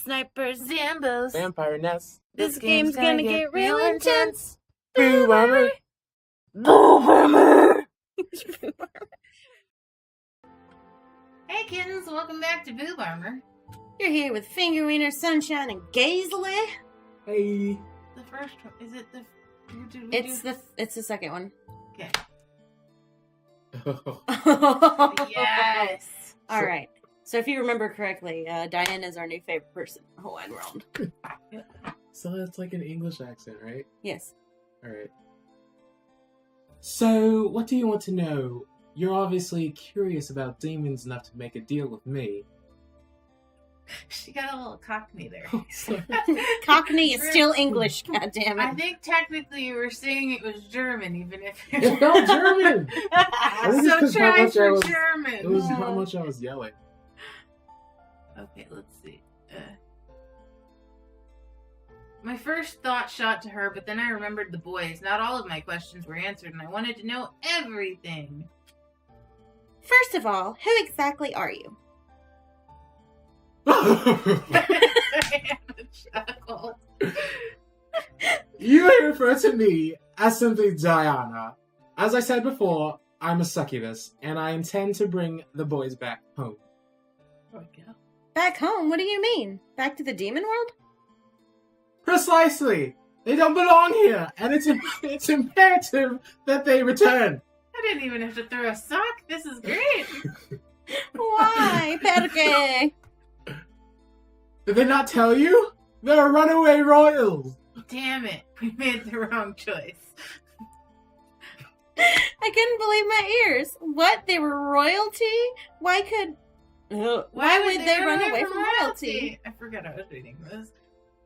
snipers, Zambos. Vampire nests. This game's gonna get real intense. Boob armor. Boob armor. Hey kittens, welcome back to Boob Armor. You're here with Finger Wiener, Sunshine, and Gaisley. Hey. The first one, is it the... It's the second one. Okay. Oh. Yes. All right. So if you remember correctly, Diane is our new favorite person in the whole wide world. So that's like an English accent, right? Yes. Alright. So, what do you want to know? You're obviously curious about demons enough to make a deal with me. She got a little cockney there. Cockney is still English, goddammit. I think technically you were saying it was German, even if It felt German! So try for German. It was how much I was yelling. Okay, let's see. My first thought shot to her, but then I remembered the boys. Not all of my questions were answered, and I wanted to know everything. First of all, who exactly are you? You may refer to me as simply Diana. As I said before, I'm a succubus, and I intend to bring the boys back home. Back home? What do you mean? Back to the demon world? Precisely! They don't belong here, and it's imperative that they return. I didn't even have to throw a sock. This is great. Why? Perché? Did they not tell you? They're runaway royals. Damn it. We made the wrong choice. I couldn't believe my ears. What? They were royalty? Why would they run away from royalty? I forgot I was reading this.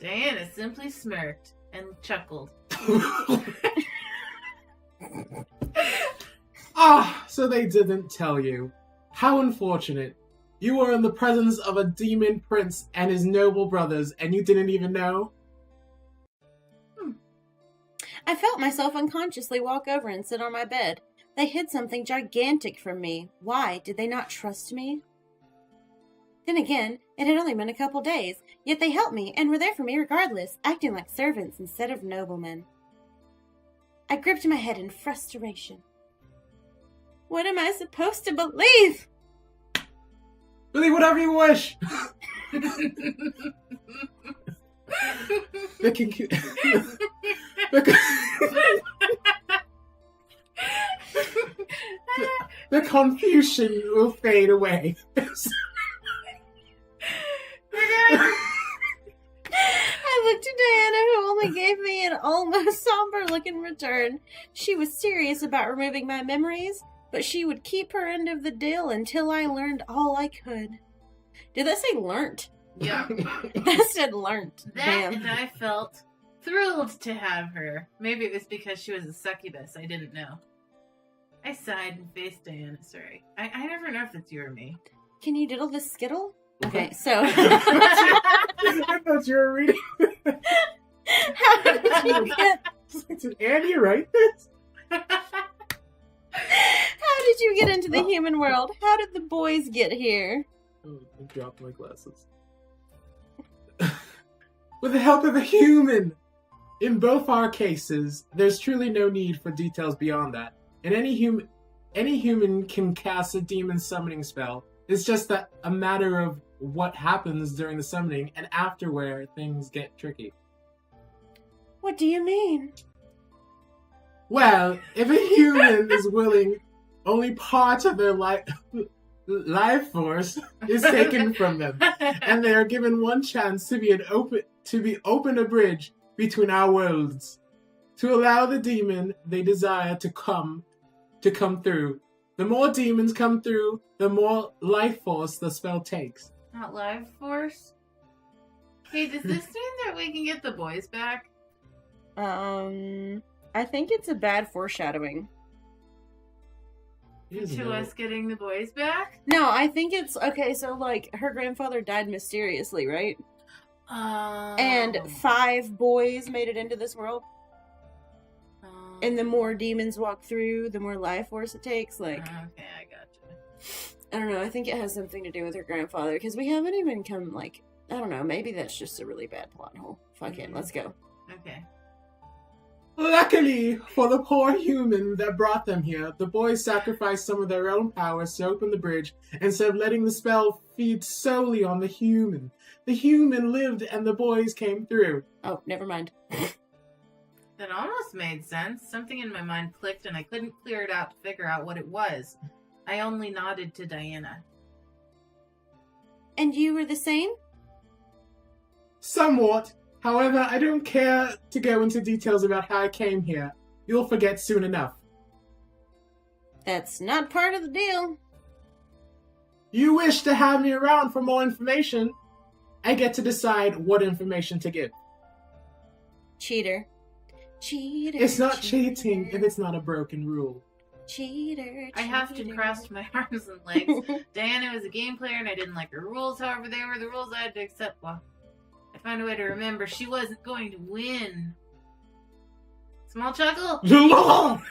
Diana simply smirked and chuckled. Ah, so they didn't tell you. How unfortunate. You were in the presence of a demon prince and his noble brothers, and you didn't even know? I felt myself unconsciously walk over and sit on my bed. They hid something gigantic from me. Why? Did they not trust me? Then again, it had only been a couple days, yet they helped me and were there for me regardless, acting like servants instead of noblemen. I gripped my head in frustration. What am I supposed to believe? Believe whatever you wish! The confusion will fade away. I looked to Diana, who only gave me an almost somber look in return. She was serious about removing my memories, but she would keep her end of the deal until I learned all I could. Did that say learnt? Yeah. That said learnt. That, Damn. and I felt thrilled to have her. Maybe it was because she was a succubus. I didn't know. I sighed and faced Diana. Sorry. I never know if it's you or me. Can you diddle this skittle? Okay, so... I thought you were reading. How did you get... Did Andy write this? How did you get into the human world? How did the boys get here? Oh, I dropped my glasses. With the help of a human! In both our cases, there's truly no need for details beyond that. And any human can cast a demon summoning spell. It's just that a matter of what happens during the summoning and after where things get tricky. What do you mean? Well, if a human is willing, only part of their life force is taken from them, and they are given one chance to be open a bridge between our worlds, to allow the demon they desire to come through. The more demons come through, the more life force the spell takes. Not life force? Hey, does this mean that we can get the boys back? I think it's a bad foreshadowing. To us getting the boys back? No, I think it's... Okay, so, like, her grandfather died mysteriously, right? And 5 boys made it into this world. And the more demons walk through, the more life force it takes. Like, okay, I gotcha. I don't know. I think it has something to do with her grandfather, because we haven't even come, like, I don't know. Maybe that's just a really bad plot hole. Fuck it. Let's go. Okay. Luckily for the poor human that brought them here, the boys sacrificed some of their own powers to open the bridge instead of letting the spell feed solely on the human. The human lived and the boys came through. Oh, never mind. That almost made sense. Something in my mind clicked and I couldn't clear it out to figure out what it was. I only nodded to Diana. And you were the same? Somewhat. However, I don't care to go into details about how I came here. You'll forget soon enough. That's not part of the deal. You wish to have me around for more information. I get to decide what information to give. Cheater. Cheater. It's not cheater. cheating if it's not a broken rule. Cheater. I have to cross my arms and legs. Diana was a game player and I didn't like her rules. However, they were the rules I had to accept. Well, I found a way to remember she wasn't going to win. Small chuckle. well,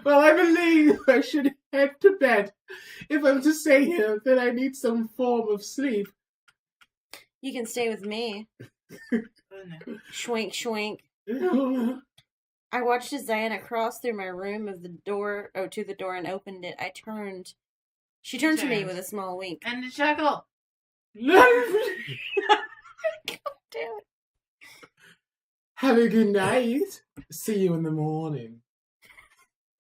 well, I believe I should head to bed. If I'm to stay here, then I need some form of sleep. You can stay with me. Oh, no. Schwink, schwink. I watched as Diana crossed through my room to the door and opened it. I turned. She turned to me with a small wink. And a chuckle. God damn it. Have a good night. See you in the morning.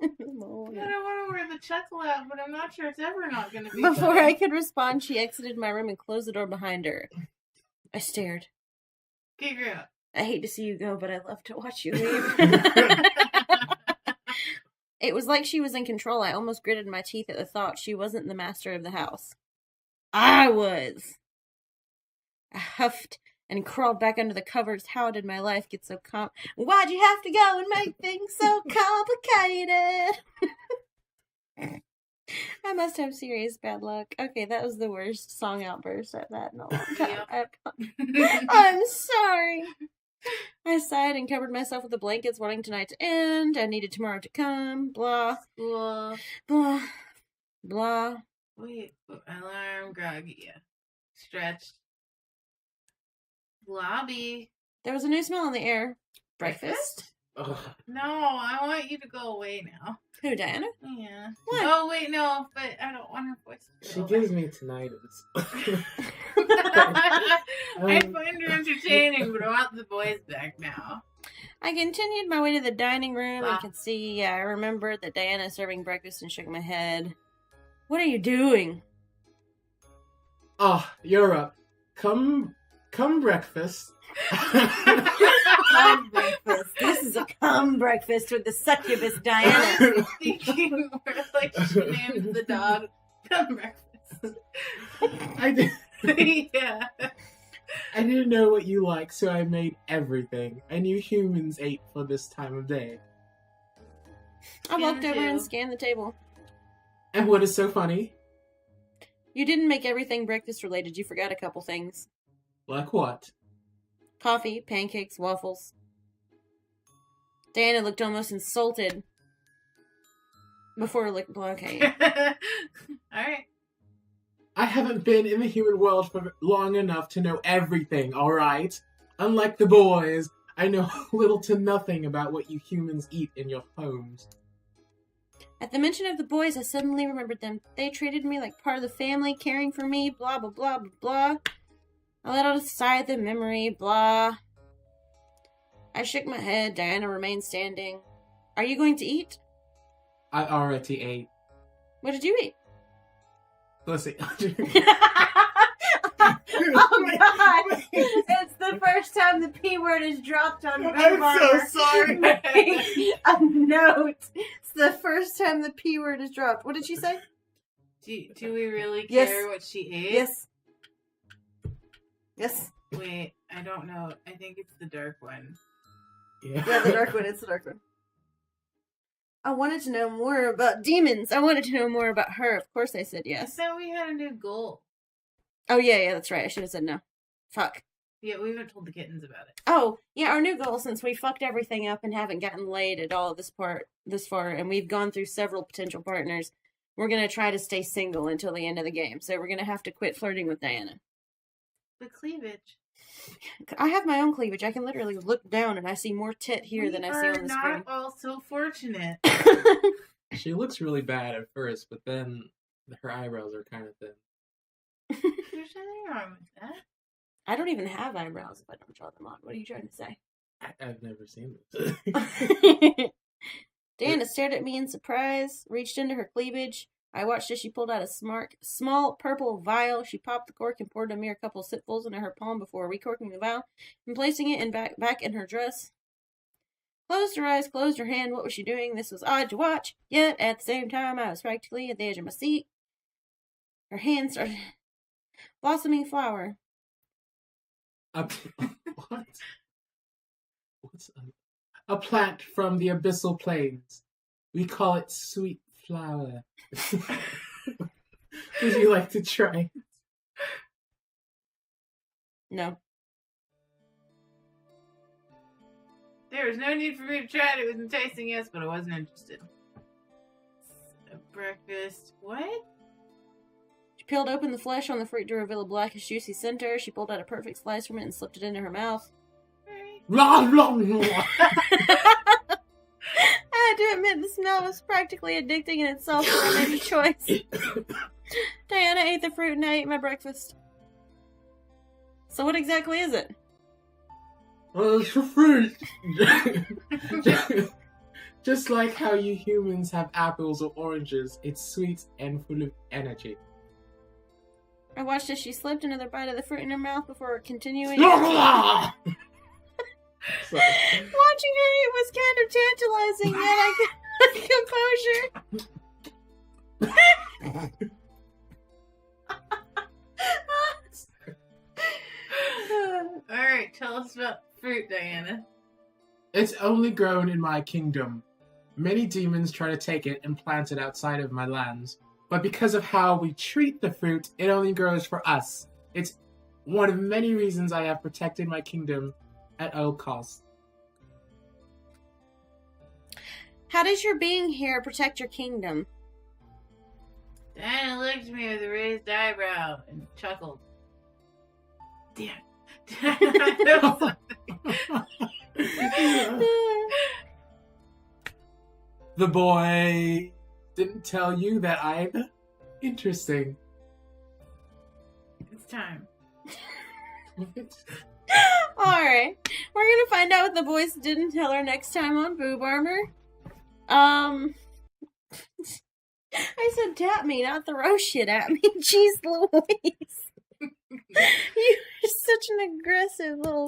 I don't want to wear the chuckle out, but I'm not sure it's ever not going to be. Before funny. I could respond, she exited my room and closed the door behind her. I stared. Okay, girl. I hate to see you go, but I love to watch you leave. It was like she was in control. I almost gritted my teeth at the thought she wasn't the master of the house. I was. I huffed and crawled back under the covers. How did my life get so Why'd you have to go and make things so complicated? I must have serious bad luck. Okay, that was the worst song outburst I've had in a long time. I'm sorry. I sighed and covered myself with the blankets, wanting tonight to end. I needed tomorrow to come. Blah. Blah. Blah. Blah. Wait. Alarm. Groggy. Yeah. Stretched. Lobby. There was a new smell in the air. Breakfast? Ugh. No, I want you to go away now. Who, Diana? Yeah. What? Oh, wait, no, but I don't want her voice to She go gives away. me tinnitus. I find her entertaining, but I want the boys back now. I continued my way to the dining room Wow. and could see, I remembered that Diana is serving breakfast and shook my head. What are you doing? Oh, you're up. Come breakfast. Cum breakfast. This is a cum breakfast with the succubus Diana. Thinking we're like she named the dog Come Breakfast. I Yeah. didn't know what you like, so I made everything. I knew humans ate for this time of day. I walked over and too. scanned the table. And what is so funny? You didn't make everything breakfast related. You forgot a couple things. Like what? Coffee, pancakes, waffles. Diana looked almost insulted. Before, like, well, okay. Alright. I haven't been in the human world for long enough to know everything, alright? Unlike the boys, I know little to nothing about what you humans eat in your homes. At the mention of the boys, I suddenly remembered them. They treated me like part of the family, caring for me, blah, blah, blah, blah, blah. I let out a sigh at the memory, blah. I shook my head. Diana remained standing. Are you going to eat? I already ate. What did you eat? Let's see. Oh, God. It's the first time the P word is dropped on I'm so sorry. A note. It's the first time the P word is dropped. What did she say? Do we really Yes. care what she ate? Yes. Yes. Wait, I don't know. I think it's the dark one. Yeah, the dark one. It's the dark one. I wanted to know more about demons. I wanted to know more about her. Of course I said I yes. thought we had a new goal. Oh, yeah, that's right. I should have said no. Fuck. Yeah, we haven't told the kittens about it. Oh, yeah, our new goal, since we fucked everything up and haven't gotten laid at all this far, and we've gone through several potential partners, we're going to try to stay single until the end of the game. So we're going to have to quit flirting with Diana. The cleavage. I have my own cleavage. I can literally look down and I see more tit here than I see on the screen. We are not all so fortunate. She looks really bad at first, but then her eyebrows are kind of thin. There's nothing wrong with that. I don't even have eyebrows if I don't draw them on. What are you trying to say? I've never seen this. Diana stared at me in surprise, reached into her cleavage. I watched as she pulled out a small purple vial. She popped the cork and poured a mere couple sipfuls into her palm before recorking the vial and placing it back in her dress. Closed her eyes, closed her hand. What was she doing? This was odd to watch, yet at the same time I was practically at the edge of my seat. Her hand started blossoming flower. What? A plant from the abyssal plains. We call it sweet flower. Would you like to try? No. There was no need for me to try it. It was enticing, yes, but I wasn't interested. Breakfast. What? She peeled open the flesh on the fruit to reveal a blackish, juicy center. She pulled out a perfect slice from it and slipped it into her mouth. Blah, blah, blah. I had to admit the smell was practically addicting in itself, so I made a choice. Diana ate the fruit and I ate my breakfast. So what exactly is it? It's a fruit. Just like how you humans have apples or oranges, it's sweet and full of energy. I watched as she slipped another bite of the fruit in her mouth before continuing. Sorry. Watching her eat was kind of tantalizing, yet I kept composure. Alright, tell us about fruit, Diana. It's only grown in my kingdom. Many demons try to take it and plant it outside of my lands, but because of how we treat the fruit, it only grows for us. It's one of many reasons I have protected my kingdom at all costs. How does your being here protect your kingdom? Diana looked at me with a raised eyebrow and chuckled. Damn. I know something. The boy didn't tell you that I'm interesting. It's time. Alright. We're gonna find out what the boys didn't tell her next time on Boob Armor. I said tap me, not throw shit at me. Jeez Louise. You're such an aggressive little